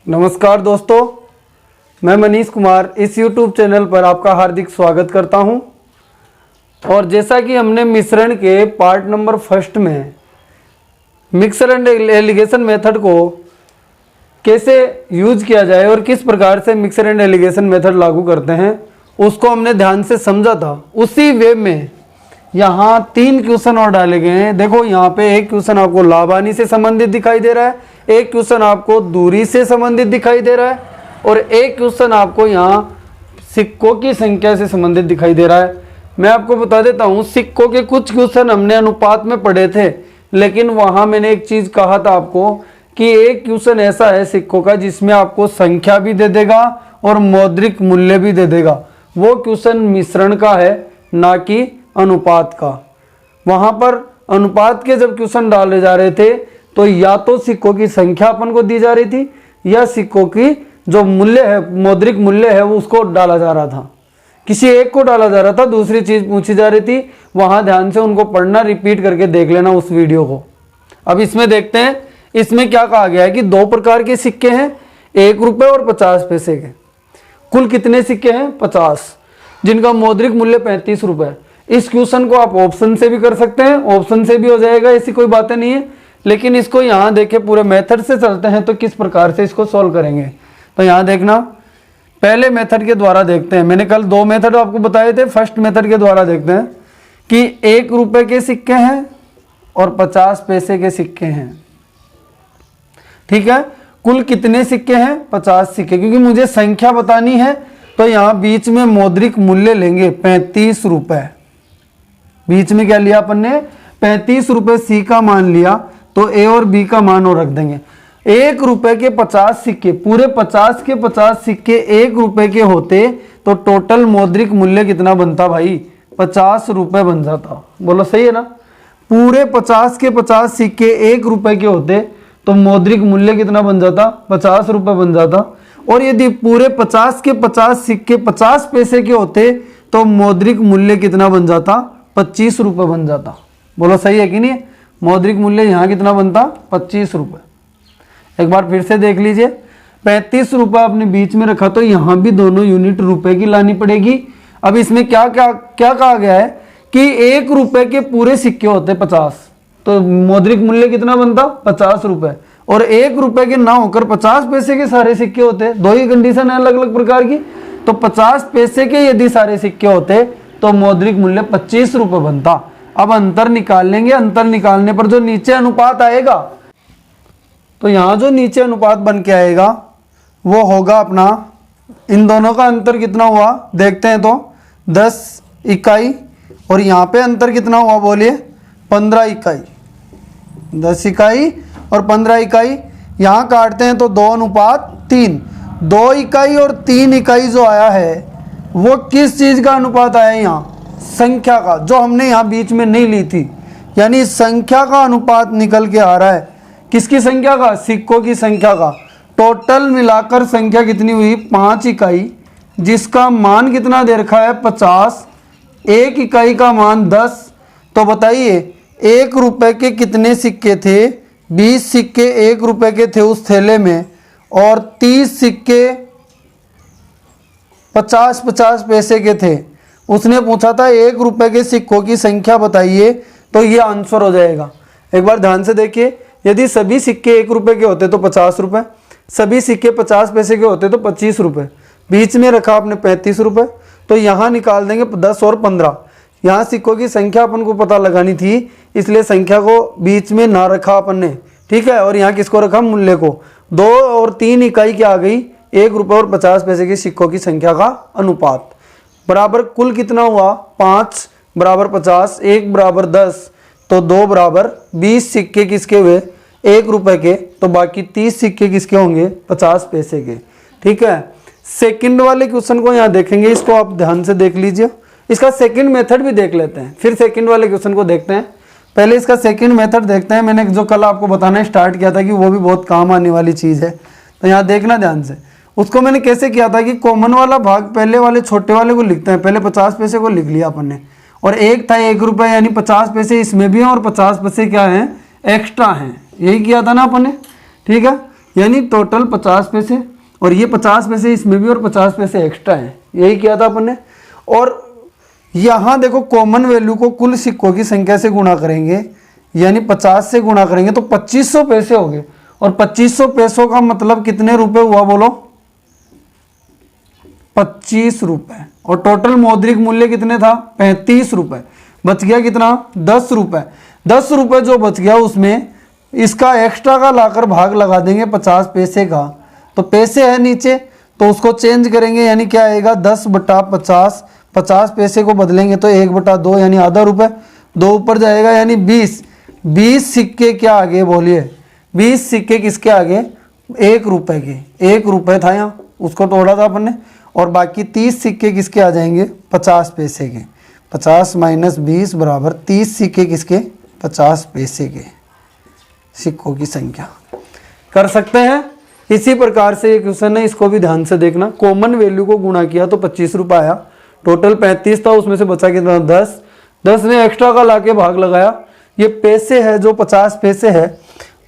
नमस्कार दोस्तों, मैं मनीष कुमार इस YouTube चैनल पर आपका हार्दिक स्वागत करता हूं। और जैसा कि हमने मिश्रण के पार्ट नंबर फर्स्ट में मिक्सर एंड एलिगेशन मेथड को कैसे यूज किया जाए और किस प्रकार से मिक्सर एंड एलिगेशन मेथड लागू करते हैं उसको हमने ध्यान से समझा था। उसी वे में यहाँ 3 क्वेश्चन और डाले गए हैं। देखो यहाँ पे एक क्वेश्चन आपको लाभ हानि से संबंधित दिखाई दे रहा है, एक क्वेश्चन आपको दूरी से संबंधित दिखाई दे रहा है और एक क्वेश्चन आपको यहाँ सिक्कों की संख्या से संबंधित दिखाई दे रहा है। मैं आपको बता देता हूँ, सिक्कों के कुछ क्वेश्चन हमने अनुपात में पढ़े थे, लेकिन वहाँ मैंने एक चीज़ कहा था आपको कि एक क्वेश्चन ऐसा है सिक्कों का जिसमें आपको संख्या भी दे देगा और मौद्रिक मूल्य भी दे देगा। वो क्वेश्चन मिश्रण का है, ना कि अनुपात का। वहाँ पर अनुपात के जब क्वेश्चन डाले जा रहे थे तो या तो सिक्कों की संख्या अपन को दी जा रही थी या सिक्कों की जो मूल्य है, मौद्रिक मूल्य है, वो उसको डाला जा रहा था। किसी एक को डाला जा रहा था, दूसरी चीज पूछी जा रही थी। वहां ध्यान से उनको पढ़ना, रिपीट करके देख लेना उस वीडियो को। अब इसमें देखते हैं, इसमें क्या कहा गया है कि 2 प्रकार के सिक्के हैं, 1 रुपए और 50 पैसे के। कुल कितने सिक्के हैं? 50, जिनका मौद्रिक मूल्य 35 रुपए। इस क्वेश्चन को आप ऑप्शन से भी कर सकते हैं, ऑप्शन से भी हो जाएगा, ऐसी कोई बातें नहीं है। लेकिन इसको यहाँ देखे पूरे मेथड से चलते हैं तो किस प्रकार से इसको सॉल्व करेंगे। तो यहाँ देखना, पहले मेथड के द्वारा देखते हैं। मैंने कल 2 मेथड आपको बताए थे। फर्स्ट मेथड के द्वारा देखते हैं कि 1 रुपए के सिक्के हैं और 50 पैसे के सिक्के हैं। ठीक है, कुल कितने सिक्के हैं? 50 सिक्के। क्योंकि मुझे संख्या बतानी है तो यहाँ बीच में मौद्रिक मूल्य लेंगे 35 रुपए। बीच में क्या लिया अपन ने? 35 रुपए सी का मान लिया, तो ए और बी का मान और रख देंगे। 1 रुपए के 50 सिक्के, पूरे 50 के 50 सिक्के 1 रुपए के होते तो टोटल मौद्रिक मूल्य कितना बनता भाई? 50 रुपए बन जाता। बोलो सही है ना? पूरे 50 के 50 सिक्के 1 रुपए के होते तो मौद्रिक मूल्य कितना बन जाता? 50 रुपए बन जाता। और यदि पूरे 50 के 50 सिक्के 50 पैसे के होते तो मौद्रिक मूल्य कितना बन जाता? 25 रुपए बन जाता। बोलो सही है कि नहीं? मौद्रिक मूल्य यहाँ कितना बनता? 25 रुपए। एक बार फिर से देख लीजिए, 35 रुपए आपने बीच में रखा तो यहाँ भी दोनों यूनिट रुपए की लानी पड़ेगी। अब इसमें क्या क्या क्या कहा गया है कि 1 रुपए के पूरे सिक्के होते 50, तो मौद्रिक मूल्य कितना बनता? 50 रुपए। और 1 रुपए के ना होकर 50 पैसे के सारे सिक्के होते, 2 ही कंडीशन है अलग अलग प्रकार की। तो 50 पैसे के यदि सारे सिक्के होते तो मौद्रिक मूल्य 25 रुपए बनता। अब अंतर निकाल लेंगे। अंतर निकालने पर जो नीचे अनुपात आएगा, तो यहाँ जो नीचे अनुपात बन के आएगा वो होगा अपना, इन दोनों का अंतर कितना हुआ देखते हैं। तो 10 इकाई और यहाँ पे अंतर कितना हुआ बोलिए? 15 इकाई। 10 इकाई और 15 इकाई। यहाँ काटते हैं तो 2:3। 2 इकाई और 3 इकाई जो आया है वो किस चीज़ का अनुपात आया? यहाँ संख्या का, जो हमने यहाँ बीच में नहीं ली थी। यानी संख्या का अनुपात निकल के आ रहा है। किसकी संख्या का? सिक्कों की संख्या का। टोटल मिलाकर संख्या कितनी हुई? 5 इकाई, जिसका मान कितना दे रखा है? 50। 1 इकाई का मान 10। तो बताइए 1 रुपए के कितने सिक्के थे? 20 सिक्के 1 रुपए के थे उस थैले में, और 30 सिक्के 50-50 पैसे के थे। उसने पूछा था 1 रुपए के सिक्कों की संख्या बताइए, तो ये आंसर हो जाएगा। एक बार ध्यान से देखिए, यदि सभी सिक्के 1 रुपए के होते तो 50 रुपए, सभी सिक्के 50 पैसे के होते तो 25 रुपए, बीच में रखा आपने 35 रुपए। तो यहाँ निकाल देंगे 10 और 15। यहाँ सिक्कों की संख्या अपन को पता लगानी थी, इसलिए संख्या को बीच में ना रखा अपन ने। ठीक है, और यहाँ किसको रखा? मूल्य को। 2 और 3 इकाई क्या आ गई? 1 रुपए और 50 पैसे की सिक्कों की संख्या का अनुपात बराबर कुल कितना हुआ? 5 बराबर 50, 1 बराबर 10, तो 2 बराबर 20 सिक्के किसके हुए? 1 रुपए के। तो बाकी 30 सिक्के किसके होंगे? 50 पैसे के। ठीक है, सेकंड वाले क्वेश्चन को यहाँ देखेंगे, इसको आप ध्यान से देख लीजिए। इसका सेकंड मेथड भी देख लेते हैं, फिर सेकंड वाले क्वेश्चन को देखते हैं। पहले इसका सेकंड मेथड देखते हैं। मैंने जो कल आपको बताना स्टार्ट किया था कि वो भी बहुत काम आने वाली चीज़ है, तो यहाँ देखना ध्यान से। उसको मैंने कैसे किया था कि कॉमन वाला भाग पहले वाले छोटे वाले को लिखते हैं। पहले 50 पैसे को लिख लिया अपन ने, और एक था 1 रुपए, यानी 50 पैसे इसमें भी हैं और 50 पैसे क्या हैं? एक्स्ट्रा हैं। यही किया था ना अपन ने। ठीक है, यानी टोटल 50 पैसे, और ये 50 पैसे इसमें भी और 50 पैसे एक्स्ट्रा है, यही किया था अपन ने। और यहाँ देखो कॉमन वैल्यू को कुल सिक्कों की संख्या से गुणा करेंगे, यानी 50 से गुणा करेंगे तो 2500 पैसे हो गए। और 2500 पैसों का मतलब कितने रुपए हुआ बोलो? 25 रुपए। और टोटल मौद्रिक मूल्य कितने था? 35 रुपए। बच गया कितना? 10 रुपए। 10 रुपए जो बच गया उसमें इसका एक्स्ट्रा का लाकर भाग लगा देंगे 50 पैसे का, तो पैसे है नीचे तो उसको चेंज करेंगे, यानी क्या आएगा? 10/50। 50 पैसे को बदलेंगे तो 1/2 यानी आधा रुपए, 2 ऊपर जाएगा यानी 20। 20 सिक्के क्या आगे बोलिए? 20 सिक्के किसके आगे? 1 रुपए के। 1 रुपए था यहाँ, उसको तोड़ा था अपन ने। और बाकी 30 सिक्के किसके आ जाएंगे? 50 पैसे के। 50 - 20 बराबर 30 सिक्के किसके? 50 पैसे के सिक्कों की संख्या। कर सकते हैं इसी प्रकार से ये क्वेश्चन है, इसको भी ध्यान से देखना। कॉमन वैल्यू को गुणा किया तो 25 रुपये आया, टोटल 35 था, उसमें से बचा कितना? 10। 10 ने एक्स्ट्रा का लाके भाग लगाया, ये पैसे है जो 50 पैसे है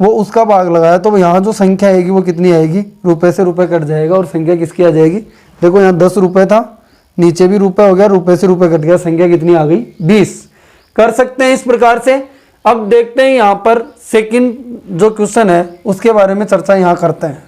वो उसका भाग लगाया, तो यहाँ जो संख्या आएगी वो कितनी आएगी? रुपए से रुपए कट जाएगा और संख्या किसकी आ जाएगी? देखो यहाँ 10 रुपये था, नीचे भी रुपए हो गया, रुपए से रुपए कट गया, संख्या कितनी आ गई? 20। कर सकते हैं इस प्रकार से। अब देखते हैं यहाँ पर सेकंड जो क्वेश्चन है उसके बारे में चर्चा यहाँ करते हैं।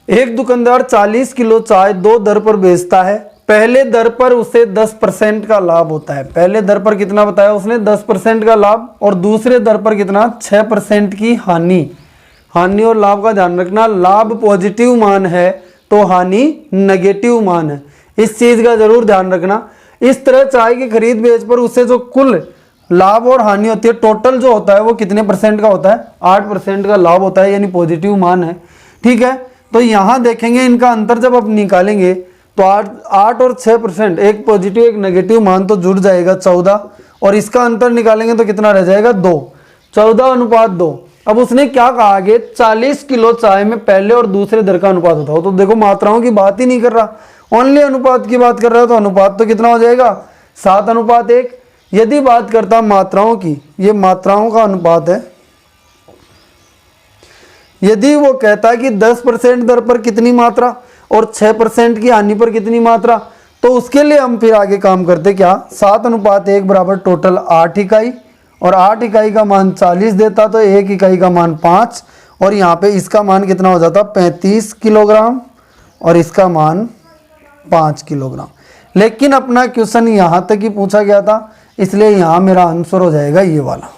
एक दुकानदार 40 किलो चाय 2 दर पर बेचता है। पहले दर पर उसे 10% का लाभ होता है। पहले दर पर कितना बताया उसने? 10% का लाभ। और दूसरे दर पर कितना? 6% की हानि। हानि और लाभ का ध्यान रखना, लाभ पॉजिटिव मान है तो हानि नेगेटिव मान है, इस चीज का जरूर ध्यान रखना। इस तरह चाय की खरीद बेच पर उसे जो कुल लाभ और हानि होती है, टोटल जो होता है वो कितने % का होता है? 8% का लाभ होता है, यानी पॉजिटिव मान है। ठीक है, तो यहां देखेंगे इनका अंतर जब आप निकालेंगे तो 8 और 6%, एक पॉजिटिव एक नेगेटिव मान तो जुड़ जाएगा 14, और इसका अंतर निकालेंगे तो कितना रह जाएगा? 2। 14:2। अब उसने क्या कहा आगे? 40 किलो चाय में पहले और दूसरे दर का अनुपात बताओ। तो देखो मात्राओं की बात ही नहीं कर रहा, ओनली अनुपात की बात कर रहा है, तो अनुपात तो कितना हो जाएगा? 7:1। यदि बात करता मात्राओं की, ये मात्राओं का अनुपात है, यदि वो कहता है कि 10% दर पर कितनी मात्रा और 6% की हानि पर कितनी मात्रा, तो उसके लिए हम फिर आगे काम करते क्या? 7:1 बराबर टोटल 8 इकाई, और 8 इकाई का मान 40 देता तो 1 इकाई का मान 5, और यहाँ पे इसका मान कितना हो जाता? 35 किलोग्राम, और इसका मान 5 किलोग्राम। लेकिन अपना क्वेश्चन यहाँ तक ही पूछा गया था, इसलिए यहाँ मेरा आंसर हो जाएगा ये वाला।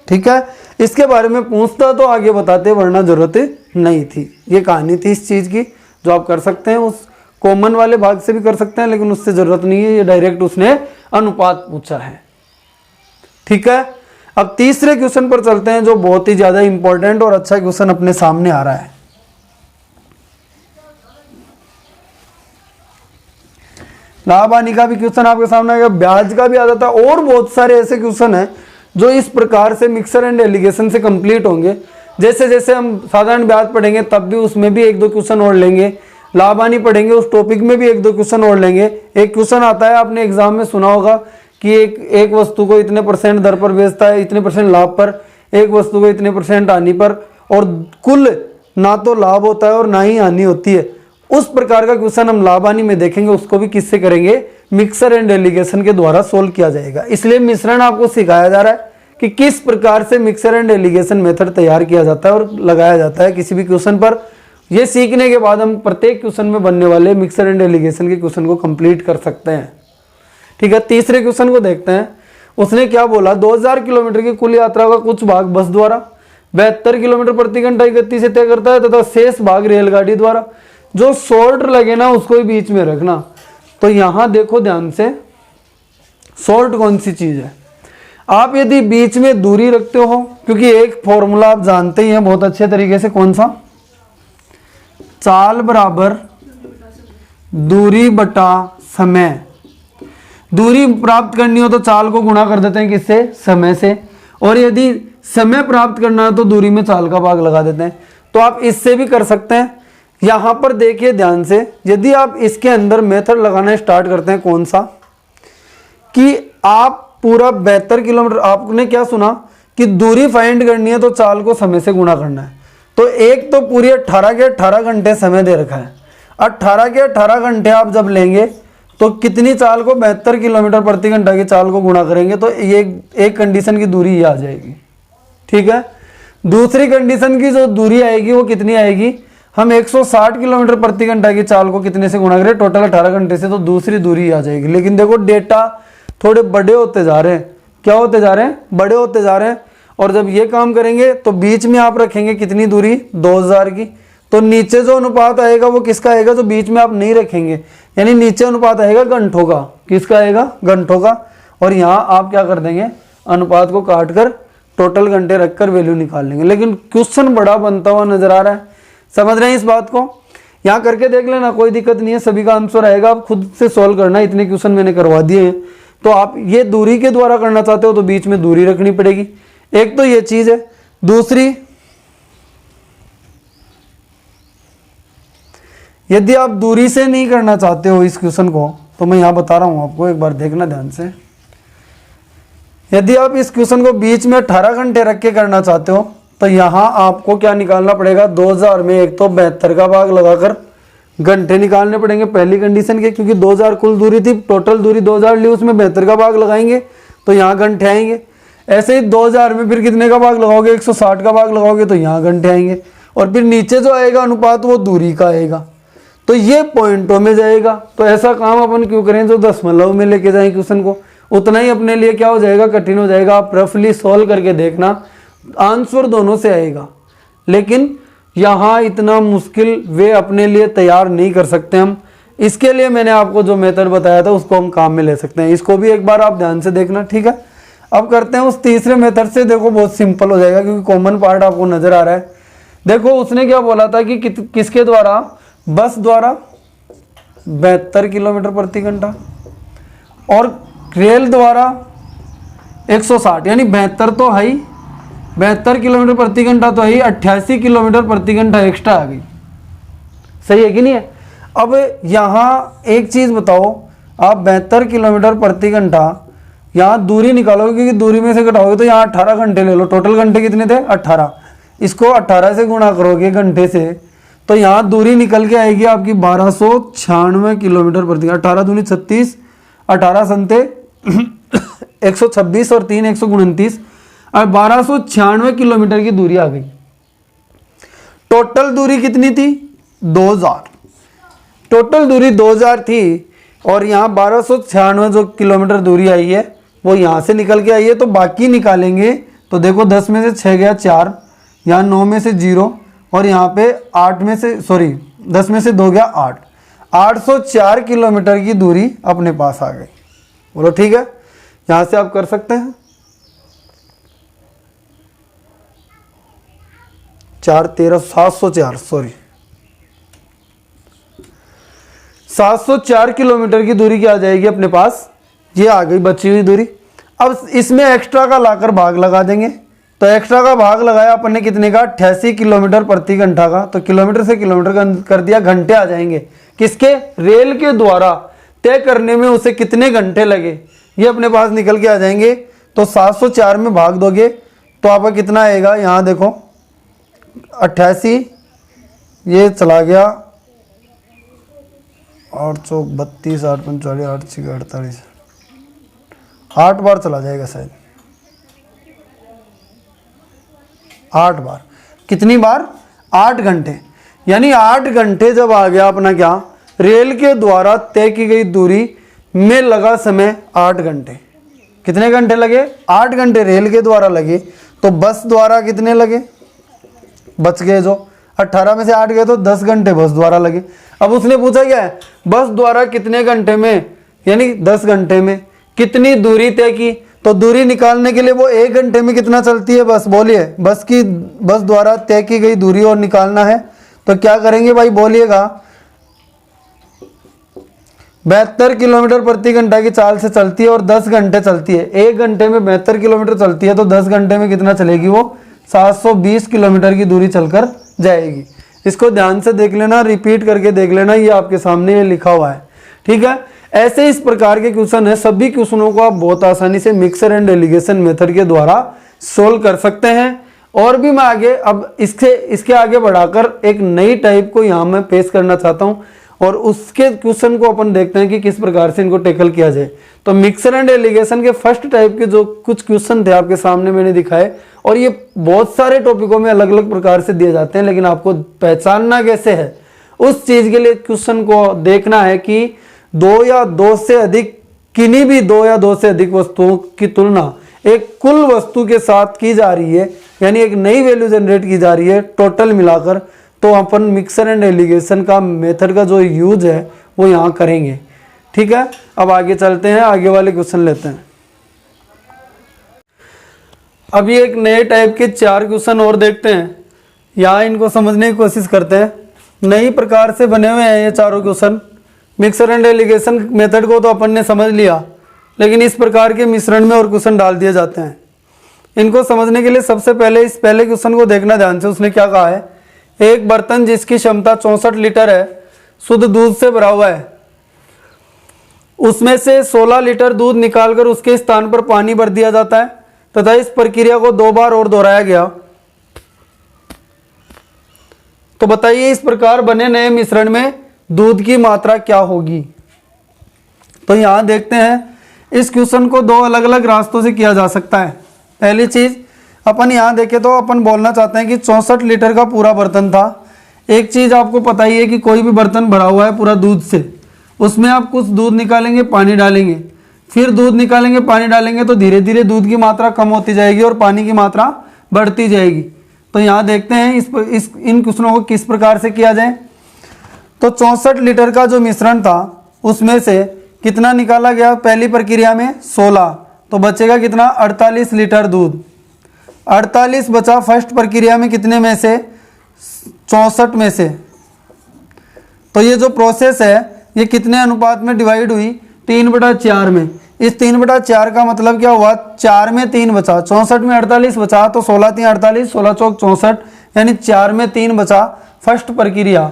ठीक है, इसके बारे में पूछता तो आगे बताते, वरना जरूरत नहीं थी। ये कहानी थी इस चीज़ की जो आप कर सकते हैं, उस कॉमन वाले भाग से भी कर सकते हैं, लेकिन उससे जरूरत नहीं है, ये डायरेक्ट उसने अनुपात पूछा है। ठीक है, अब तीसरे क्वेश्चन पर चलते हैं जो बहुत ही ज्यादा इंपॉर्टेंट और अच्छा क्वेश्चन अपने सामने आ रहा है। लाभ हानि का भी क्वेश्चन आपके सामने आएगा, ब्याज का भी आ जाता है, और बहुत सारे ऐसे क्वेश्चन हैं जो इस प्रकार से मिक्सर एंड एलिगेशन से कंप्लीट होंगे। जैसे जैसे हम साधारण ब्याज पढ़ेंगे तब भी उसमें भी 1-2 क्वेश्चन और लेंगे, लाभ हानि पढ़ेंगे उस टॉपिक में भी 1-2 क्वेश्चन और लेंगे। एक क्वेश्चन आता है, आपने एग्जाम में सुना होगा कि एक वस्तु को इतने % दर पर बेचता है, इतने % लाभ पर, एक वस्तु को इतने % हानि पर, और कुल ना तो लाभ होता है और ना ही हानि होती है। उस प्रकार का क्वेश्चन हम लाभ हानि में देखेंगे, उसको भी किससे करेंगे? मिक्सर एंड एलिगेशन के द्वारा सोल्व किया जाएगा। इसलिए मिश्रण आपको सिखाया जा रहा है कि किस प्रकार से मिक्सर एंड एलिगेशन मेथड तैयार किया जाता है और लगाया जाता है किसी भी क्वेश्चन पर। यह सीखने के बाद हम प्रत्येक क्वेश्चन में बनने वाले मिक्सर एंड एलिगेशन के क्वेश्चन को कंप्लीट कर सकते हैं। ठीक है, तीसरे क्वेश्चन को देखते हैं। उसने क्या बोला? 2000 किलोमीटर की कुल यात्रा का कुछ भाग बस द्वारा 72 किलोमीटर प्रति घंटा की गति से तय करता है तथा शेष भाग रेलगाड़ी द्वारा। जो शॉर्ट लगे ना उसको ही बीच में रखना। तो यहां देखो ध्यान से, शॉर्ट कौन सी चीज है? आप यदि बीच में दूरी रखते हो, क्योंकि एक फॉर्मूला आप जानते ही हैं बहुत अच्छे तरीके से, कौन सा? चाल बराबर दूरी बटा समय। दूरी प्राप्त करनी हो तो चाल को गुणा कर देते हैं किससे? समय से। और यदि समय प्राप्त करना है तो दूरी में चाल का भाग लगा देते हैं। तो आप इससे भी कर सकते हैं, यहाँ पर देखिए ध्यान से, यदि आप इसके अंदर मेथड लगाना स्टार्ट करते हैं, कौन सा, कि आप पूरा 72 किलोमीटर, आपने क्या सुना कि दूरी फाइंड करनी है तो चाल को समय से गुणा करना है। तो एक तो पूरी 18 के 18 घंटे समय दे रखा है, 18 के 18 घंटे आप जब लेंगे तो कितनी चाल को, 72 किलोमीटर प्रति घंटा की चाल को गुणा करेंगे तो ये एक कंडीशन की दूरी ये आ जाएगी। ठीक है, दूसरी कंडीशन की जो दूरी आएगी वो कितनी आएगी, हम 160 किलोमीटर प्रति घंटा की चाल को कितने से गुणा करें, टोटल 18 घंटे से, तो दूसरी दूरी आ जाएगी। लेकिन देखो डेटा थोड़े बड़े होते जा रहे हैं, क्या होते जा रहे हैं, बड़े होते जा रहे हैं। और जब ये काम करेंगे तो बीच में आप रखेंगे कितनी दूरी, 2000 की, तो नीचे जो अनुपात आएगा वो किसका आएगा, जो बीच में आप नहीं रखेंगे, यानी नीचे अनुपात आएगा घंटों का, किसका आएगा, घंटों का। और यहाँ आप क्या कर देंगे, अनुपात को काट कर टोटल घंटे रखकर वैल्यू निकाल लेंगे। लेकिन क्वेश्चन बड़ा बनता हुआ नजर आ रहा है, समझ रहे हैं इस बात को, यहाँ करके देख लेना, कोई दिक्कत नहीं है, सभी का आंसर आएगा, आप खुद से सोल्व करना, इतने क्वेश्चन मैंने करवा दिए हैं। तो आप ये दूरी के द्वारा करना चाहते हो तो बीच में दूरी रखनी पड़ेगी, एक तो ये चीज है। दूसरी, यदि आप दूरी से नहीं करना चाहते हो इस क्वेश्चन को, तो मैं यहां बता रहा हूं आपको, एक बार देखना ध्यान से। यदि आप इस क्वेश्चन को बीच में 18 घंटे रख के करना चाहते हो तो यहां आपको क्या निकालना पड़ेगा, 2000 में एक तो 72 का भाग लगाकर घंटे निकालने पड़ेंगे पहली कंडीशन के, क्योंकि 2000 कुल दूरी थी, टोटल दूरी 2000 ली, उसमें 72 का भाग लगाएंगे तो यहाँ घंटे आएंगे। ऐसे ही 2000 में फिर कितने का भाग लगाओगे, 160 का भाग लगाओगे तो यहाँ घंटे आएंगे। और फिर नीचे जो आएगा अनुपात वो दूरी का आएगा, तो ये पॉइंटों में जाएगा। तो ऐसा काम अपन क्यों करें जो दशमलव में लेके जाएं क्वेश्चन को, उतना ही अपने लिए क्या हो जाएगा, कठिन हो जाएगा। आप रफली सॉल्व करके देखना, आंसर दोनों से आएगा, लेकिन यहाँ इतना मुश्किल वे अपने लिए तैयार नहीं कर सकते हम। इसके लिए मैंने आपको जो मेथड बताया था उसको हम काम में ले सकते हैं, इसको भी एक बार आप ध्यान से देखना। ठीक है, अब करते हैं उस तीसरे मेथड से। देखो बहुत सिंपल हो जाएगा क्योंकि कॉमन पार्ट आपको नजर आ रहा है। देखो उसने क्या बोला था कि किसके द्वारा, बस द्वारा 72 किलोमीटर प्रति घंटा और रेल द्वारा 160, यानी 72 तो है ही, 72 किलोमीटर प्रति घंटा तो है, 88 किलोमीटर प्रति घंटा एक्स्ट्रा आ गई। सही है कि नहीं है। अब यहाँ एक चीज बताओ, आप 72 किलोमीटर प्रति घंटा यहाँ दूरी निकालोगे, क्योंकि दूरी में से घटाओगे तो यहाँ 18 घंटे ले लो, टोटल घंटे कितने थे 18, इसको 18 से गुणा करोगे घंटे से, तो यहाँ दूरी निकल के आएगी आपकी 1296 किलोमीटर प्रति, 18 दूनी 36, 18 संते 126 और 3 129, और 1296 किलोमीटर की दूरी आ गई। टोटल दूरी कितनी थी, 2000, टोटल दूरी 2000 थी, और यहाँ 1296 जो किलोमीटर दूरी आई है वो यहाँ से निकल के आई है। तो बाकी निकालेंगे तो देखो 10 में से 6 गया 4, यहाँ 9 में से 0, और यहाँ पे 8 में से 10 में से 2 गया 8, 804 किलोमीटर की दूरी अपने पास आ गई। बोलो ठीक है, यहाँ से आप कर सकते हैं। 4 13 704, 704 किलोमीटर की दूरी क्या आ जाएगी अपने पास, ये आ गई बची हुई दूरी। अब इसमें एक्स्ट्रा का लाकर भाग लगा देंगे, तो एक्स्ट्रा का भाग लगाया अपन ने कितने का, 88 किलोमीटर प्रति घंटा का, तो किलोमीटर से किलोमीटर कर दिया, घंटे आ जाएंगे किसके, रेल के द्वारा तय करने में उसे कितने घंटे लगे, ये अपने पास निकल के आ जाएंगे। तो 704 में भाग दोगे तो आपका कितना आएगा, यहाँ देखो 88, ये चला गया 8 चौक 32, 8 45, 8 6 48, 8 बार चला जाएगा शायद, 8 बार, कितनी बार, 8 घंटे, यानी 8 घंटे जब आ गया अपना क्या, रेल के द्वारा तय की गई दूरी में लगा समय 8 घंटे। कितने घंटे लगे, 8 घंटे रेल के द्वारा लगे, तो बस द्वारा कितने लगे, बच गए जो 18 में से 8 गए तो 10 घंटे बस द्वारा लगे। अब उसने पूछा क्या है, बस द्वारा कितने घंटे में, यानी 10 घंटे में कितनी दूरी तय की, तो दूरी निकालने के लिए वो 1 घंटे में कितना चलती है बस, बोलिए, बस द्वारा तय की गई दूरी और निकालना है, तो क्या करेंगे भाई बोलिएगा, 72 किलोमीटर प्रति घंटा की चाल से चलती है और 10 घंटे चलती है। 1 घंटे में 72 किलोमीटर चलती है, तो 10 घंटे में कितना चलेगी वो, 720 किलोमीटर की दूरी चलकर जाएगी। इसको ध्यान से देख लेना, रिपीट करके देख लेना, ये आपके सामने ये लिखा हुआ है। ठीक है, ऐसे इस प्रकार के क्वेश्चन है, सभी क्वेश्चनों को आप बहुत आसानी से मिक्सर एंड एलिगेशन मेथड के द्वारा सोल्व कर सकते हैं। और भी मैं आगे अब इसके आगे बढ़ाकर एक नई टाइप को यहाँ मैं पेश करना चाहता हूँ और उसके क्वेश्चन को अपन देखते हैं कि किस प्रकार से इनको टैकल किया जाए। तो मिक्सर एंड एलिगेशन के फर्स्ट टाइप के जो कुछ क्वेश्चन थे आपके सामने मैंने दिखाए, और ये बहुत सारे टॉपिकों में अलग अलग प्रकार से दिए जाते हैं, लेकिन आपको पहचानना कैसे है उस चीज के लिए क्वेश्चन को देखना है कि दो या दो से अधिक, किन्हीं भी दो या दो से अधिक वस्तुओं की तुलना एक कुल वस्तु के साथ की जा रही है, यानी एक नई वैल्यू जनरेट की जा रही है टोटल मिलाकर, तो अपन मिक्सर एंड एलिगेशन का मेथड का जो यूज है वो यहाँ करेंगे। ठीक है, अब आगे चलते हैं, आगे वाले क्वेश्चन लेते हैं। अभी एक नए टाइप के 4 क्वेश्चन और देखते हैं, यहाँ इनको समझने की कोशिश करते हैं। नई प्रकार से बने हुए हैं ये चारों question. Mixer and allegation method को तो अपन ने समझ लिया, लेकिन इस प्रकार के मिश्रण में और क्वेश्चन डाल दिए जाते हैं। इनको समझने के लिए सबसे पहले इस पहले क्वेश्चन को देखना ध्यान से। उसने क्या कहा है, एक बर्तन जिसकी क्षमता 64 लीटर है शुद्ध दूध से भरा हुआ है, उसमें से 16 लीटर दूध निकालकर उसके स्थान पर पानी भर दिया जाता है तथा इस प्रक्रिया को 2 बार और दोहराया गया। तो बताइए इस प्रकार बने नए मिश्रण में दूध की मात्रा क्या होगी। तो यहां देखते हैं, इस क्वेश्चन को 2 अलग अलग रास्तों से किया जा सकता है। पहली चीज अपन यहां देखें तो अपन बोलना चाहते हैं कि 64 लीटर का पूरा बर्तन था। एक चीज आपको पता ही है कि कोई भी बर्तन भरा हुआ है पूरा दूध से, उसमें आप कुछ दूध निकालेंगे, पानी डालेंगे, फिर दूध निकालेंगे, पानी डालेंगे, तो धीरे धीरे दूध की मात्रा कम होती जाएगी और पानी की मात्रा बढ़ती जाएगी। तो यहाँ देखते हैं इन क्वेश्चनों को किस प्रकार से किया जाए। तो 64 लीटर का जो मिश्रण था उसमें से कितना निकाला गया पहली प्रक्रिया में 16, तो बचेगा कितना 48 लीटर दूध। 48 बचा फर्स्ट प्रक्रिया में कितने में से 64 में से। तो ये जो प्रोसेस है ये कितने अनुपात में डिवाइड हुई 3/4 में। इस 3/4 का मतलब क्या हुआ, 4 में 3 बचा, 64 में 48 बचा, तो 16 3 48, 16 चौक 64, यानी 4 में 3 बचा फर्स्ट प्रक्रिया।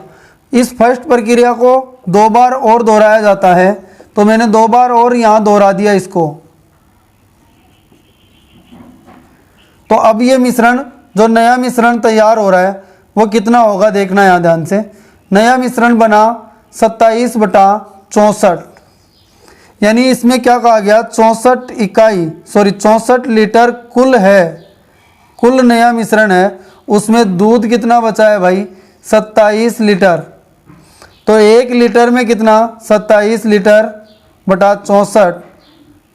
इस फर्स्ट प्रक्रिया को 2 बार और दोहराया जाता है, तो मैंने 2 बार और यहाँ दोहरा दिया इसको। तो अब ये मिश्रण, जो नया मिश्रण तैयार हो रहा है वो कितना होगा देखना यहाँ ध्यान से। नया मिश्रण बना 27/64, यानी इसमें क्या कहा गया 64 लीटर कुल है, कुल नया मिश्रण है, उसमें दूध कितना बचा है भाई 27 लीटर। तो 1 लीटर में कितना 27 लीटर बटा 64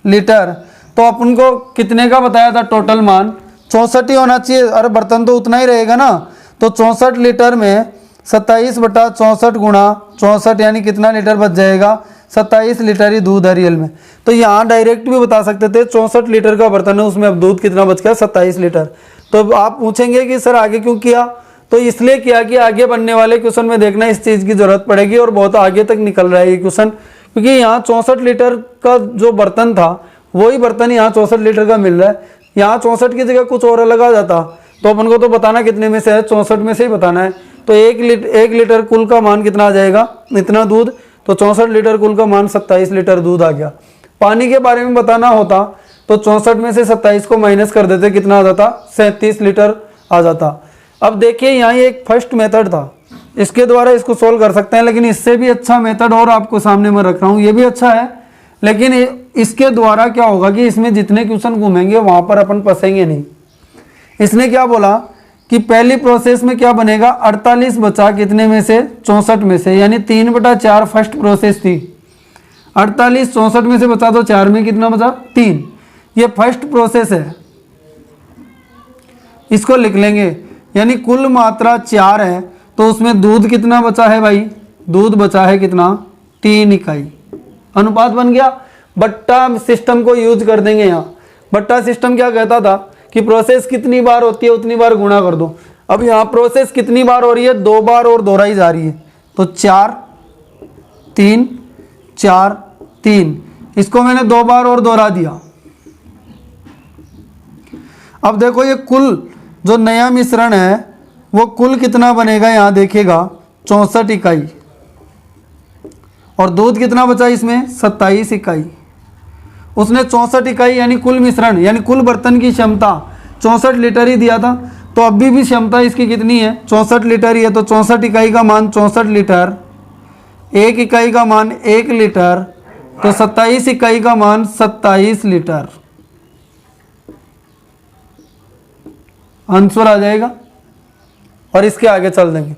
लीटर, तो अपन को कितने का बताया था टोटल मान 64 ही होना चाहिए, अरे बर्तन तो उतना ही रहेगा ना। तो 64 लीटर में 27/64 गुणा 64, यानी कितना लीटर बच जाएगा 27 लीटर ही दूध है रियल में। तो यहाँ डायरेक्ट भी बता सकते थे 64 लीटर का बर्तन है, उसमें अब दूध कितना बच गया 27 लीटर। तो आप पूछेंगे कि सर आगे क्यों किया, तो इसलिए किया कि आगे बनने वाले क्वेश्चन में देखना इस चीज़ की जरूरत पड़ेगी और बहुत आगे तक निकल रहा है ये क्वेश्चन, क्योंकि यहाँ 64 लीटर का जो बर्तन था वही बर्तन यहाँ 64 लीटर का मिल रहा है। यहाँ 64 की जगह कुछ और अलग आ जाता तो अपन को तो बताना कितने में से है, 64 में से ही बताना है। तो 1 लीटर कुल का मान कितना आ जाएगा इतना दूध, तो 64 लीटर कुल का मान 27 लीटर दूध आ गया। पानी के बारे में बताना होता तो 64 में से 27 को माइनस कर देते, कितना आ जाता 37 लीटर आ जाता। अब देखिए यहाँ एक फर्स्ट मेथड था, इसके द्वारा इसको सोल्व कर सकते हैं, लेकिन इससे भी अच्छा मेथड और आपको सामने मैं रख रहा हूँ, ये भी अच्छा है, लेकिन इसके द्वारा क्या होगा कि इसमें जितने क्वेश्चन घूमेंगे वहां पर अपन फंसेंगे नहीं। इसने क्या बोला कि पहली प्रोसेस में क्या बनेगा 48 बचा कितने में से 64 में से, यानी 3/4 फर्स्ट प्रोसेस थी। 48 64 में से बचा तो 4 में कितना बचा 3, ये फर्स्ट प्रोसेस है, इसको लिख लेंगे। यानी कुल मात्रा 4 है, तो उसमें दूध कितना बचा है भाई, दूध बचा है कितना 3 इकाई। अनुपात बन गया। बट्टा सिस्टम को यूज कर देंगे यहाँ। बट्टा सिस्टम क्या कहता था कि प्रोसेस कितनी बार होती है उतनी बार गुणा कर दो। अब यहाँ प्रोसेस कितनी बार हो रही है 2 बार और दोहराई जा रही है, तो 4 3 4 3, इसको मैंने 2 बार और दोहरा दिया। अब देखो ये कुल जो नया मिश्रण है वो कुल कितना बनेगा यहाँ देखिएगा 64 इकाई, और दूध कितना बचा इसमें 27 इकाई। उसने 64 इकाई यानी कुल मिश्रण यानी कुल बर्तन की क्षमता 64 लीटर ही दिया था, तो अभी भी क्षमता इसकी कितनी है 64 लीटर ही है। तो 64 इकाई का मान 64 लीटर, 1 इकाई का मान 1 लीटर, तो 27 इकाई का मान 27 लीटर आंसर आ जाएगा। और इसके आगे चल देंगे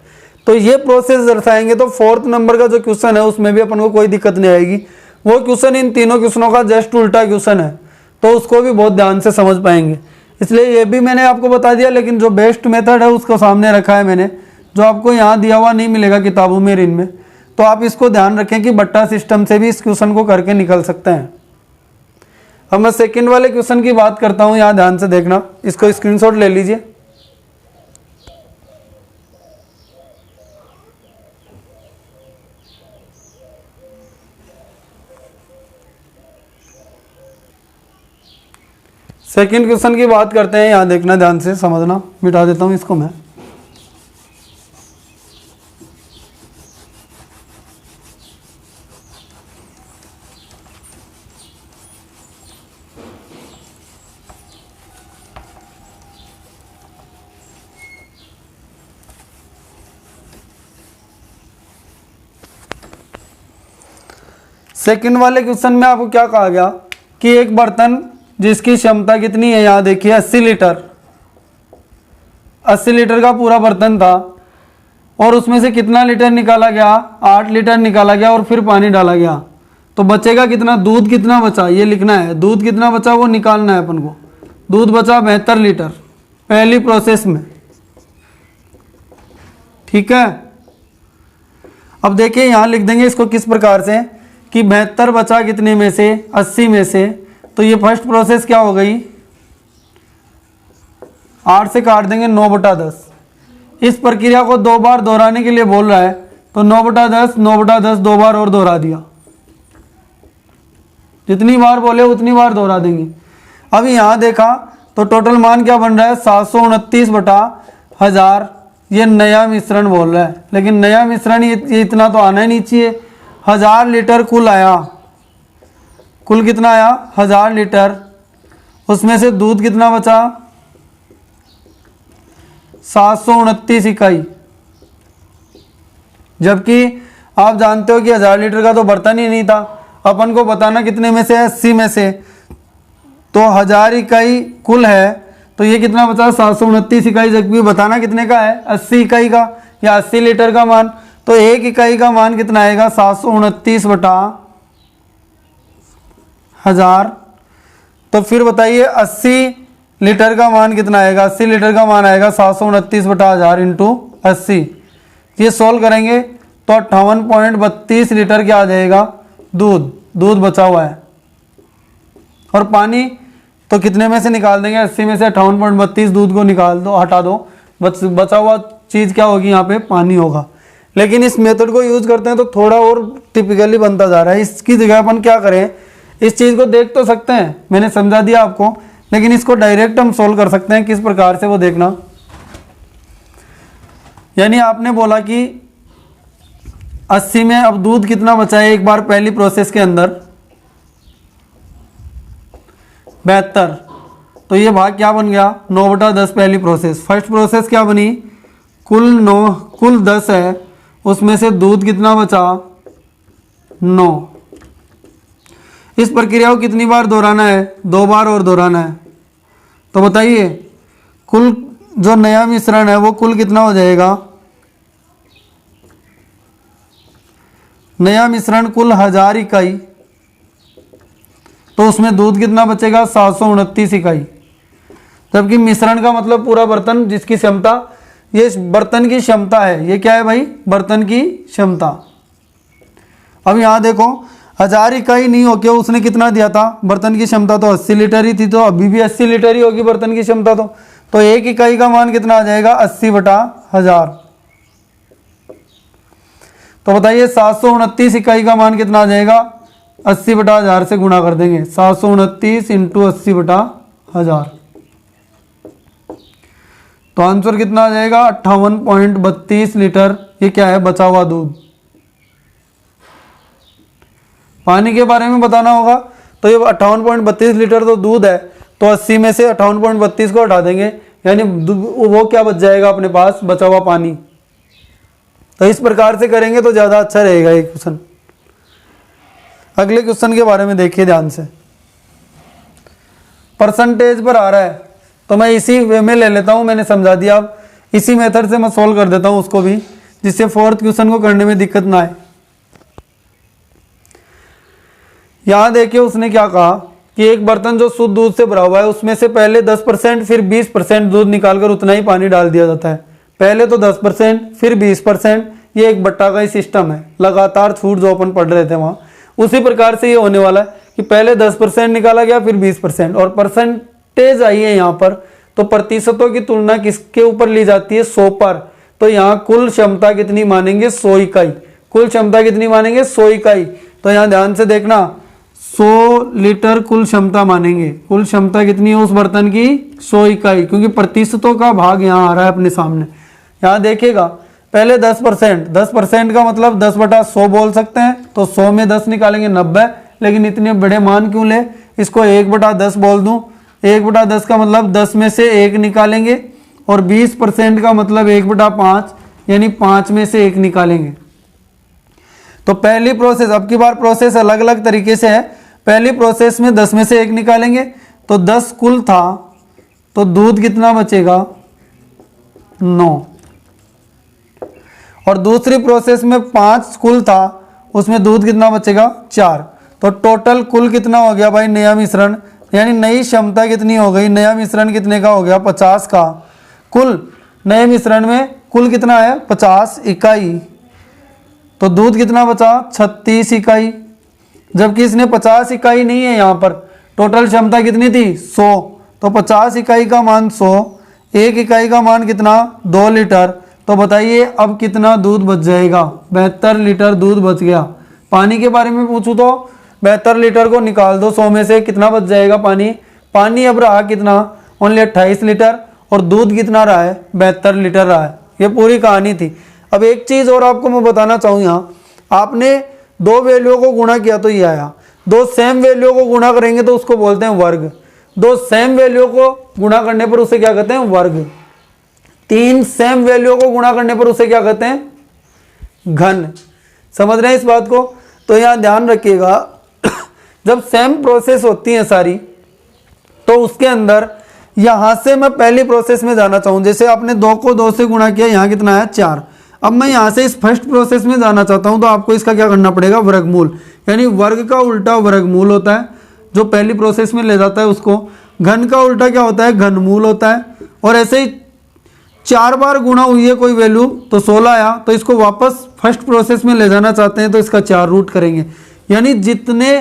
तो ये प्रोसेस दर्शाएंगे। तो 4th नंबर का जो क्वेश्चन है उसमें भी अपन को कोई दिक्कत नहीं आएगी। वो क्वेश्चन इन तीनों क्वेश्चनों का जस्ट उल्टा क्वेश्चन है, तो उसको भी बहुत ध्यान से समझ पाएंगे। इसलिए ये भी मैंने आपको बता दिया, लेकिन जो बेस्ट मेथड है उसको सामने रखा है मैंने, जो आपको यहाँ दिया हुआ नहीं मिलेगा किताबों में इनमें। तो आप इसको ध्यान रखें कि बट्टा सिस्टम से भी इस क्वेश्चन को करके निकल सकते हैं। अब मैं सेकंड वाले क्वेश्चन की बात करता हूँ, यहाँ ध्यान से देखना, इसको स्क्रीनशॉट ले लीजिए। सेकंड क्वेश्चन की बात करते हैं, यहाँ देखना ध्यान से समझना, मिटा देता हूँ इसको मैं। सेकंड वाले क्वेश्चन में आपको क्या कहा गया कि एक बर्तन जिसकी क्षमता कितनी है, यहाँ देखिए 80 लीटर, 80 लीटर का पूरा बर्तन था, और उसमें से कितना लीटर निकाला गया 8 लीटर निकाला गया, और फिर पानी डाला गया, तो बचेगा कितना, दूध कितना बचा ये लिखना है। दूध कितना बचा वो निकालना है अपन को। दूध बचा 72 लीटर पहली प्रोसेस में, ठीक है। अब देखिए यहाँ लिख देंगे इसको किस प्रकार से कि 72 बचा कितने में से 80 में से, तो ये फर्स्ट प्रोसेस क्या हो गई, 8 से काट देंगे 9/10। इस प्रक्रिया को 2 बार दोहराने के लिए बोल रहा है, तो 9/10 9/10 2 बार और दोहरा दिया, जितनी बार बोले उतनी बार दोहरा देंगे। अब यहाँ देखा तो टोटल मान क्या बन रहा है 729/1000। ये नया मिश्रण बोल रहा है, लेकिन नया मिश्रण ये इतना तो आना ही नहीं चाहिए। 1000 लीटर कुल आया, कुल कितना आया 1000 लीटर, उसमें से दूध कितना बचा 729 इकाई। जबकि आप जानते हो कि 1000 लीटर का तो बर्तन ही नहीं था, अपन को बताना कितने में से है 80 में से, तो 1000 इकाई कुल है, तो ये कितना बचा 729 इकाई, जबकि बताना कितने का है 80 इकाई का या 80 लीटर का मान। तो 1 इकाई का मान कितना आएगा 729/1000। तो फिर बताइए 80 लीटर का मान कितना आएगा, 80 लीटर का मान आएगा 729/1000 इंटू 80। ये सोल्व करेंगे तो 58.32 लीटर क्या आ जाएगा, दूध बचा हुआ है। और पानी तो कितने में से निकाल देंगे 80 में से 58.32, दूध को निकाल दो, हटा दो, बचा हुआ चीज़ क्या होगी यहाँ पे पानी होगा। लेकिन इस मेथड को यूज करते हैं तो थोड़ा और टिपिकली बनता जा रहा है। इसकी जगह अपन क्या करें, इस चीज़ को देख तो सकते हैं, मैंने समझा दिया आपको, लेकिन इसको डायरेक्ट हम सोल्व कर सकते हैं। किस प्रकार से वो देखना, यानी आपने बोला कि 80 में अब दूध कितना बचा है एक बार पहली प्रोसेस के अंदर 72, तो ये भाग क्या बन गया 9/10 पहली प्रोसेस। फर्स्ट प्रोसेस क्या बनी, कुल 10 है, उसमें से दूध कितना बचा 9। इस प्रक्रिया को कितनी बार दोहराना है 2 बार और दोहराना है। तो बताइए कुल जो नया मिश्रण है वो कुल कितना हो जाएगा, नया मिश्रण कुल 1000 इकाई, तो उसमें दूध कितना बचेगा 729 इकाई। जबकि मिश्रण का मतलब पूरा बर्तन जिसकी क्षमता, ये बर्तन की क्षमता है, ये क्या है भाई बर्तन की क्षमता। अब यहाँ देखो 1000 इकाई नहीं होके उसने कितना दिया था, बर्तन की क्षमता तो 80 लीटर ही थी, तो अभी भी 80 लीटर ही होगी बर्तन की क्षमता। तो 1 इकाई का मान कितना आ जाएगा 80/1000। तो बताइए 729 इकाई का मान कितना आ जाएगा, 80/1000 से गुणा कर देंगे, 729 इंटू 80/1000। तो आंसर कितना आ जाएगा 58.32 लीटर। ये क्या है? बचा हुआ दूध। पानी के बारे में बताना होगा तो ये 58.32 लीटर तो दूध है, तो 80 में से 58.32 को हटा देंगे, यानी वो क्या बच जाएगा अपने पास? बचा हुआ पानी। तो इस प्रकार से करेंगे तो ज़्यादा अच्छा रहेगा ये क्वेश्चन। अगले क्वेश्चन के बारे में देखिए ध्यान से। परसेंटेज पर आ रहा है तो मैं इसी वे में ले लेता हूं, मैंने समझा दिया। अब इसी मेथड से मैं सोल्व कर देता हूं उसको भी, जिससे फोर्थ क्वेश्चन को करने में दिक्कत ना आए। यहां देखिए उसने क्या कहा कि एक बर्तन जो शुद्ध दूध से भरा हुआ है उसमें से पहले 10% फिर 20% दूध निकालकर उतना ही पानी डाल दिया जाता है। पहले तो 10% फिर 20%, ये एक बट्टा का ही सिस्टम है, लगातार छूट जो अपन पढ़ रहे थे वहां, उसी प्रकार से ये होने वाला है कि पहले 10% निकाला गया फिर 20%। और परसेंटेज आई है यहाँ पर, तो प्रतिशतों की तुलना किसके ऊपर ली जाती है? 100 पर। तो यहाँ कुल क्षमता कितनी मानेंगे? 100 इकाई। कुल क्षमता कितनी मानेंगे? 100 इकाई। तो यहाँ ध्यान से देखना, 100 लीटर कुल क्षमता मानेंगे। कुल क्षमता कितनी है उस बर्तन की? 100 इकाई, क्योंकि प्रतिशतों का भाग यहाँ आ रहा है अपने सामने। यहाँ देखिएगा पहले 10% का मतलब 10/100 बोल सकते हैं, तो 100 में 10 निकालेंगे 90, लेकिन इतने बड़े मान क्यों ले? इसको 1/10 बोल दूं। 1/10 का मतलब 10 में से 1 निकालेंगे, और 20% का मतलब 1/5, यानी 5 में से 1 निकालेंगे। तो पहली प्रोसेस, अब की बार प्रोसेस अलग अलग तरीके से है। पहली प्रोसेस में 10 में से 1 निकालेंगे, तो 10 कुल था, तो दूध कितना बचेगा? 9। और दूसरी प्रोसेस में 5 कुल था, उसमें दूध कितना बचेगा? 4। तो टोटल कुल कितना हो गया भाई? नया मिश्रण, यानी नई क्षमता कितनी हो गई? नया मिश्रण कितने का हो गया? 50 का। कुल नए मिश्रण में कुल कितना है? 50 इकाई। तो दूध कितना बचा? 36 इकाई। जबकि इसने 50 इकाई नहीं है, यहाँ पर टोटल क्षमता कितनी थी? 100। तो 50 इकाई का मान 100, 1 इकाई का मान कितना? 2 लीटर। तो बताइए अब कितना दूध बच जाएगा? 72 लीटर दूध बच गया। पानी के बारे में पूछूं तो 72 लीटर को निकाल दो 100 में से, कितना बच जाएगा पानी? पानी अब रहा कितना? Only 28 litre. और दूध कितना रहा है? 72 लीटर रहा है। ये पूरी कहानी थी। अब एक चीज़ और आपको मैं बताना चाहूँ, यहाँ आपने 2 वैल्यू को गुणा किया तो ये आया। 2 सेम वैल्यू को गुणा करेंगे तो उसको बोलते हैं वर्ग। 2 सेम वैल्यू को गुणा करने पर उसे क्या कहते हैं? वर्ग। 3 सेम वैल्यू को गुणा करने पर उसे क्या कहते हैं? घन। समझ रहे हैं इस बात को? तो यहाँ ध्यान रखिएगा, जब सेम प्रोसेस होती है सारी, तो उसके अंदर यहां से मैं पहली प्रोसेस में जाना चाहूँ। जैसे आपने 2 को 2 से गुणा किया, यहाँ कितना है? 4। अब मैं यहाँ से इस फर्स्ट प्रोसेस में जाना चाहता हूँ, तो आपको इसका क्या करना पड़ेगा? वर्गमूल। यानी वर्ग का उल्टा वर्गमूल होता है, जो पहली प्रोसेस में ले जाता है उसको। घन का उल्टा क्या होता है? घनमूल होता है। और ऐसे ही 4 बार गुणा हुई है कोई वैल्यू, तो 16 आया, तो इसको वापस फर्स्ट प्रोसेस में ले जाना चाहते हैं तो इसका 4 रूट करेंगे। यानी जितने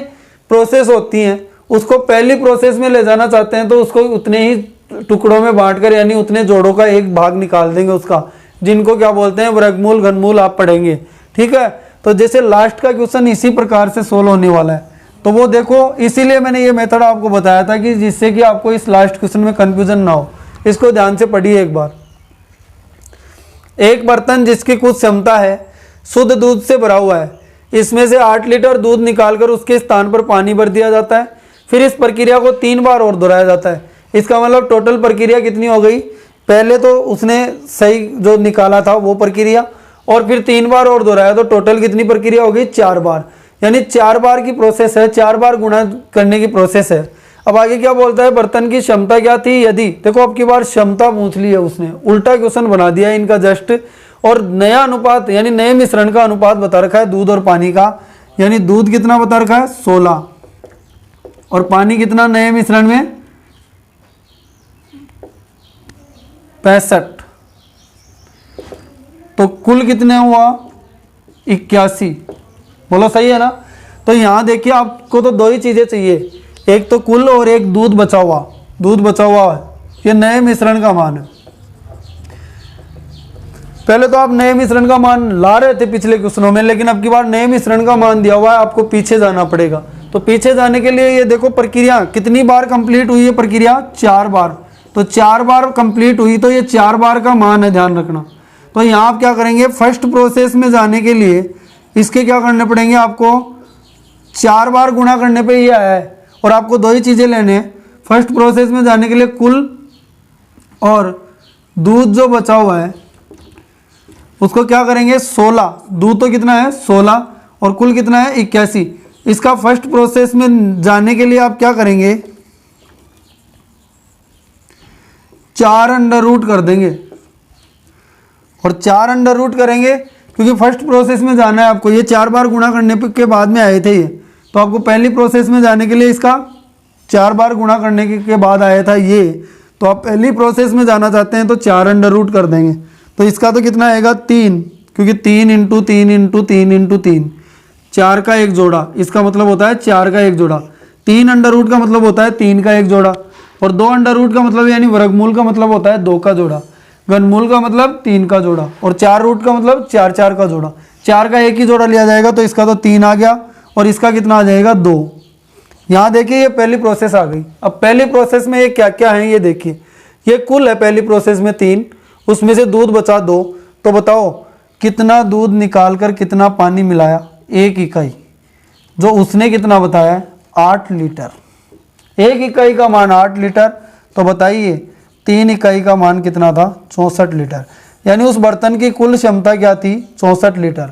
प्रोसेस होती हैं उसको पहली प्रोसेस में ले जाना चाहते हैं तो उसको उतने ही टुकड़ों में बांटकर, यानी उतने जोड़ों का एक भाग निकाल देंगे उसका, जिनको क्या बोलते हैं? वर्गमूल, घनमूल आप पढ़ेंगे। ठीक है, तो जैसे लास्ट का क्वेश्चन इसी प्रकार से सोल्व होने वाला है, तो वो देखो, इसीलिए मैंने ये मेथड आपको बताया था कि जिससे कि आपको इस लास्ट क्वेश्चन में कंफ्यूजन ना हो। इसको ध्यान से पढ़िए एक बार। एक बर्तन जिसकी कुछ क्षमता है, शुद्ध दूध से भरा हुआ है, इसमें से 8 लीटर दूध निकालकर उसके स्थान पर पानी भर दिया जाता है। फिर इस प्रक्रिया को 3 बार और दोहराया जाता है। इसका मतलब टोटल प्रक्रिया कितनी हो गई? पहले तो उसने सही जो निकाला था वो प्रक्रिया, और फिर 3 बार और दोहराया, तो टोटल कितनी प्रक्रिया हो गई? 4 बार। यानी 4 बार की प्रोसेस है, 4 बार गुणा करने की प्रोसेस है। अब आगे क्या बोलता है? बर्तन की क्षमता क्या थी? यदि, देखो अब की बार क्षमता पूछ ली है उसने, उल्टा क्वेश्चन बना दिया है इनका जस्ट। और नया अनुपात, यानी नए मिश्रण का अनुपात बता रखा है दूध और पानी का। यानी दूध कितना बता रखा है? 16, और पानी कितना नए मिश्रण में? 65। तो कुल कितने हुआ? 81। बोलो सही है ना? तो यहां देखिए, आपको तो 2 ही चीजें चाहिए, एक तो कुल और एक दूध बचा हुआ। दूध बचा हुआ है, ये नए मिश्रण का मान है। पहले तो आप नए मिश्रण का मान ला रहे थे पिछले क्वेश्चनों में, लेकिन अब की बार नए मिश्रण का मान दिया हुआ है, आपको पीछे जाना पड़ेगा। तो पीछे जाने के लिए ये देखो प्रक्रिया कितनी बार कंप्लीट हुई है? प्रक्रिया 4 बार। तो 4 बार कंप्लीट हुई, तो ये 4 बार का मान है, ध्यान रखना। तो यहाँ आप क्या करेंगे, फर्स्ट प्रोसेस में जाने के लिए इसके क्या करने पड़ेंगे आपको, 4 बार गुणा करने पे ये आया है। और आपको 2 ही चीज़ें लेने हैं, फर्स्ट प्रोसेस में जाने के लिए कुल और दूध जो बचा हुआ है उसको क्या करेंगे 16, दूध तो कितना है 16 और कुल कितना है 81। इसका फर्स्ट प्रोसेस में जाने के लिए आप क्या करेंगे 4 अंडर रूट कर देंगे। और 4 अंडर रूट करेंगे क्योंकि फर्स्ट प्रोसेस में जाना है आपको, ये 4 बार गुणा करने के बाद में आए थे ये, तो आपको पहली प्रोसेस में जाने के लिए इसका 4 बार गुणा करने के बाद आया था ये, तो आप पहली प्रोसेस में जाना चाहते हैं तो 4 अंडर रूट कर देंगे। तो इसका तो कितना आएगा 3, क्योंकि 3 इंटू 3 इंटू 3 इंटू 3, 4 का एक जोड़ा, इसका मतलब होता है 4 का एक जोड़ा। 3 अंडर रूट का मतलब होता है 3 का एक जोड़ा, और 2 अंडर रूट का मतलब यानी वर्गमूल का मतलब होता है 2 का जोड़ा, घनमूल का मतलब 3 का जोड़ा, और 4 रूट का मतलब 4 4 का जोड़ा। 4 का एक ही जोड़ा लिया जाएगा, तो इसका तो 3 आ गया और इसका कितना आ जाएगा 2। यहाँ देखिए ये पहली प्रोसेस आ गई। अब पहली प्रोसेस में ये क्या क्या है ये देखिए, ये कुल है पहली प्रोसेस में 3, उसमें से दूध बचा 2, तो बताओ कितना दूध निकाल कर कितना पानी मिलाया, 1 इकाई, जो उसने कितना बताया 8 लीटर। 1 इकाई का मान 8 लीटर, तो बताइए 3 इकाई का मान कितना था 64 लीटर। यानी उस बर्तन की कुल क्षमता क्या थी 64 लीटर।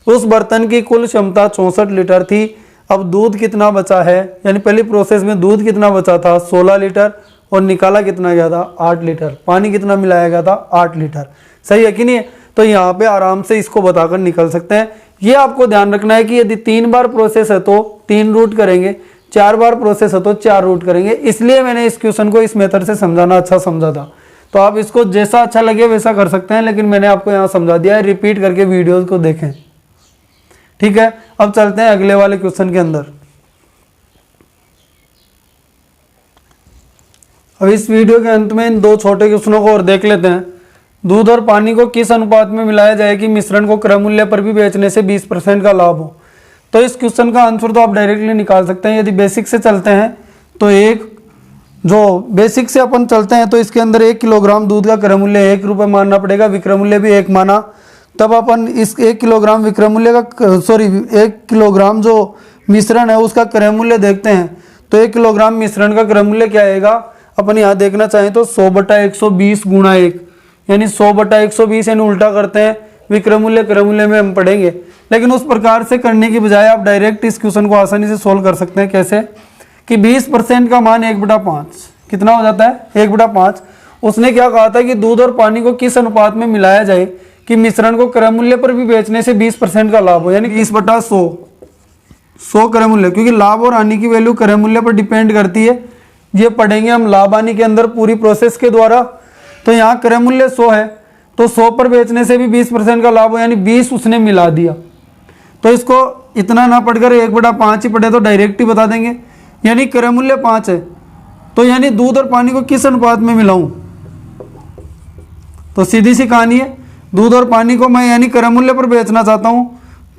उस बर्तन की कुल क्षमता 64 लीटर थी। अब दूध कितना बचा है, यानी पहली प्रोसेस में दूध कितना बचा था 16 लीटर और निकाला कितना गया था 8 लीटर। पानी कितना मिलाया गया था 8 लीटर। सही है कि नहीं? तो यहाँ पे आराम से इसको बताकर निकल सकते हैं। ये आपको ध्यान रखना है कि यदि 3 बार प्रोसेस है तो 3 रूट करेंगे, 4 बार प्रोसेस है तो 4 रूट करेंगे। इसलिए मैंने इस क्वेश्चन को इस मेथड से समझाना अच्छा समझा था। तो आप इसको जैसा अच्छा लगे वैसा कर सकते हैं, लेकिन मैंने आपको यहाँ समझा दिया है। रिपीट करके वीडियोज को देखें, ठीक है। अब चलते हैं अगले वाले क्वेश्चन के अंदर। अब इस वीडियो के अंत में इन 2 छोटे क्वेश्चनों को और देख लेते हैं। दूध और पानी को किस अनुपात में मिलाया जाए कि मिश्रण को क्रय मूल्य पर भी बेचने से 20% का लाभ हो। तो इस क्वेश्चन का आंसर तो आप डायरेक्टली निकाल सकते हैं। यदि बेसिक से चलते हैं तो बेसिक से अपन चलते हैं तो इसके अंदर 1 किलोग्राम दूध का क्रय मूल्य 1 रुपये मानना पड़ेगा, विक्रय मूल्य भी 1 माना। तब अपन इस 1 किलोग्राम विक्रय मूल्य का 1 किलोग्राम जो मिश्रण है उसका क्रय मूल्य देखते हैं। तो 1 किलोग्राम मिश्रण का क्रय मूल्य क्या आएगा, अपन यहाँ देखना चाहें तो 100/120 गुणा 1, यानी 100/120, यानी उल्टा करते हैं विक्रय मूल्य क्रय मूल्य में हम पढ़ेंगे। लेकिन उस प्रकार से करने की बजाय आप डायरेक्ट इस क्वेश्चन को आसानी से सोल्व कर सकते हैं। कैसे कि 20% का मान 1/5 कितना हो जाता है 1/5। उसने क्या कहा था कि दूध और पानी को किस अनुपात में मिलाया जाए कि मिश्रण को क्रय मूल्य पर भी बेचने से 20% का लाभ हो, यानी 20/100 100 क्रय मूल्य, क्योंकि लाभ और हानि की वैल्यू क्रय मूल्य पर डिपेंड करती है। ये पढ़ेंगे हम लाभ हानि के अंदर पूरी प्रोसेस के द्वारा। तो यहाँ क्रय मूल्य 100 है तो 100 पर बेचने से भी 20% का लाभ हो, यानी 20 उसने मिला दिया। तो इसको इतना ना पढ़कर 1/5 ही पढ़े तो डायरेक्ट ही बता देंगे, यानी क्रय मूल्य 5 है। तो यानी दूध और पानी को किस अनुपात में मिलाऊं, तो सीधी सी कहानी है, दूध और पानी को मैं यानी क्रय मूल्य पर बेचना चाहता हूं,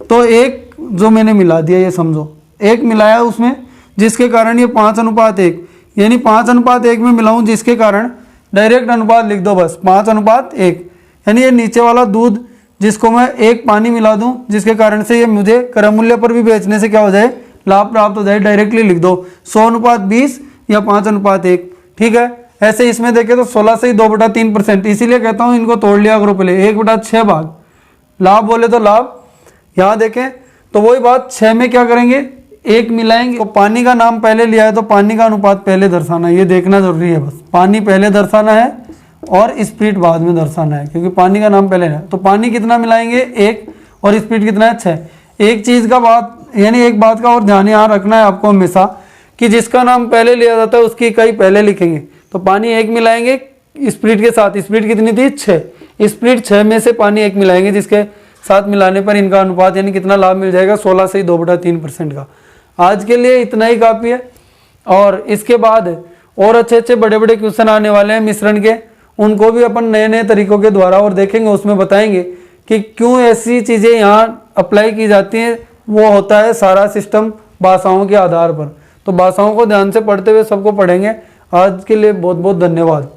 तो 1 जो मैंने मिला दिया, ये समझो 1 मिलाया उसमें, जिसके कारण ये 5:1, यानी 5:1 में मिलाऊं, जिसके कारण डायरेक्ट अनुपात लिख दो बस 5:1, यानी ये नीचे वाला दूध जिसको मैं 1 पानी मिला दूं, जिसके कारण से ये मुझे क्रय मूल्य पर भी बेचने से क्या हो जाए लाभ प्राप्त हो जाए। डायरेक्टली लिख दो 100:20 या 5:1, ठीक है। ऐसे इसमें देखें तो 16 से ही 2/3%, इसीलिए कहता हूँ इनको तोड़ लिया करो पहले। 1/6 भाग लाभ बोले तो लाभ। यहाँ देखें तो वही बात 6 में क्या करेंगे 1 मिलाएंगे, तो पानी का नाम पहले लिया है तो पानी का अनुपात पहले दर्शाना है, ये देखना जरूरी है। बस पानी पहले दर्शाना है और स्प्रीट बाद में दर्शाना है, क्योंकि पानी का नाम पहले है। तो पानी कितना मिलाएंगे 1 और स्प्रीट कितना है 6। एक चीज़ का बात यानी एक बात का और ध्यान यहाँ रखना है आपको हमेशा कि जिसका नाम पहले लिया जाता है उसकी इकाई पहले लिखेंगे। तो पानी 1 मिलाएंगे स्प्रीट के साथ, स्प्रीट कितनी थी 6, स्प्रीट 6 में से पानी 1 मिलाएंगे, जिसके साथ मिलाने पर इनका अनुपात यानी कितना लाभ मिल जाएगा 16 से ही 2/3% का। आज के लिए इतना ही काफ़ी है। और इसके बाद और अच्छे बड़े बड़े क्वेश्चन आने वाले हैं मिश्रण के, उनको भी अपन नए नए तरीकों के द्वारा और देखेंगे। उसमें बताएंगे कि क्यों ऐसी चीज़ें यहाँ अप्लाई की जाती हैं। वो होता है सारा सिस्टम भाषाओं के आधार पर। तो भाषाओं को ध्यान से पढ़ते हुए सबको पढ़ेंगे। आज के लिए बहुत बहुत धन्यवाद।